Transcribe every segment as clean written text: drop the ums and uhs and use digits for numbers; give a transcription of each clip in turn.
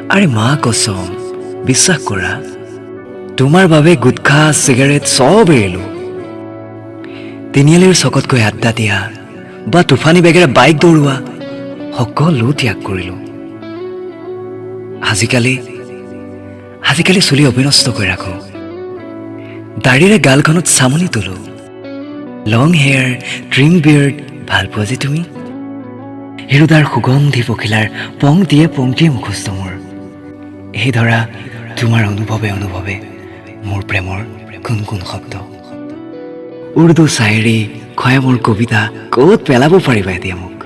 আৰে মা কসম বিশ্বাস কৰা তোমাৰ বাবে গুটখা চিগাৰেট সব এৰিলো তিনিআলিৰ চকতকৈ আড্ডা দিয়া বা তুফানী বেগেৰে বাইক দৌৰোৱা সকলো ত্যাগ কৰিলো আজিকালি চুলি অবিনষ্ট কৰি ৰাখো দাড়িৰে গালখনত চামনি তোলো লং হেয়াৰ ট্ৰিম বিয়াৰ্ড ভাল পোৱা যে তুমি হিৰুদাৰ সুগন্ধি পখিলাৰ পংক্তিয়ে মুখস্থ মোৰ এই ধৰা তোমাৰ অনুভৱে মোৰ প্ৰেমৰ কোন শব্দ উৰ্দু শায়েৰী খয়ামৰ কবিতা ক'ত পেলাব পাৰিবা এতিয়া মোক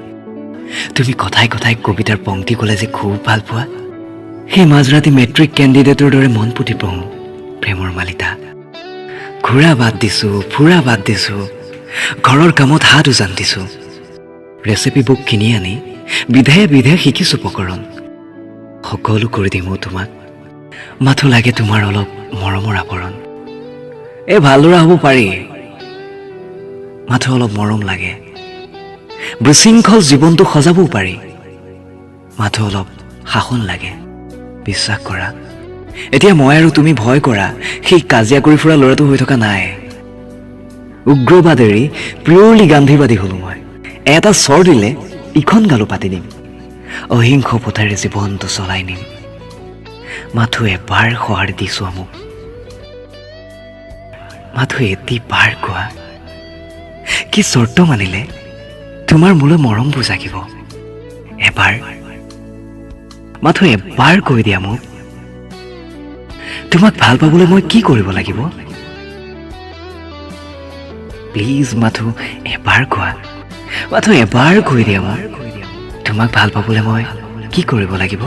তুমি কথাই কবিতাৰ পংক্তি ক'লে যে খুব ভাল পোৱা সেই মাজৰাতি মেট্ৰিক কেণ্ডিডেটৰ দৰে মন পুতি পঢ়ো প্ৰেমৰ মালিতা ঘূৰা বাদ দিছো ফুৰা বাদ দিছো ঘৰৰ কামত হাত উজান দিছো ৰেচিপি বুক কিনি আনি বিধে শিকিছো প্ৰকৰণ সকলো কৰি দিম তোমাক মাথো লাগে তোমাৰ অলপ মৰমৰ আৱৰণ এই ভালদৰে হ'ব পাৰি মাথো অলপ মৰম লাগে বিশৃংখল জীৱনটো সজাবও পাৰি মাথো অলপ শাসন লাগে বিশ্বাস কৰা এতিয়া মই আৰু তুমি ভয় কৰা সেই কাজিয়া কৰি ফুৰা ল'ৰাটো হৈ থকা নাই উগ্ৰবাদ এৰি পিয়ৰলি গান্ধীবাদী হলো মই এটা চৰ দিলে ইখন গালো পাতি দিম অহিংস পথেৰে জীৱনটো চলাই নিম মাথো এবাৰ সঁহাৰি দিছো মোক মাথো এটি পাৰ কোৱা কি চৰ্ত মানিলে তোমাৰ মোলৈ মৰমবোৰ জাগিব মাথো এবাৰ কৈ দিয়া মোক তোমাক ভাল পাবলৈ মই কি কৰিব লাগিব প্লিজ মাথো এবাৰ কোৱা মাথো এবাৰ কৈ দিয়া মোক তোমাক ভাল পাবলৈ মই কি কৰিব লাগিব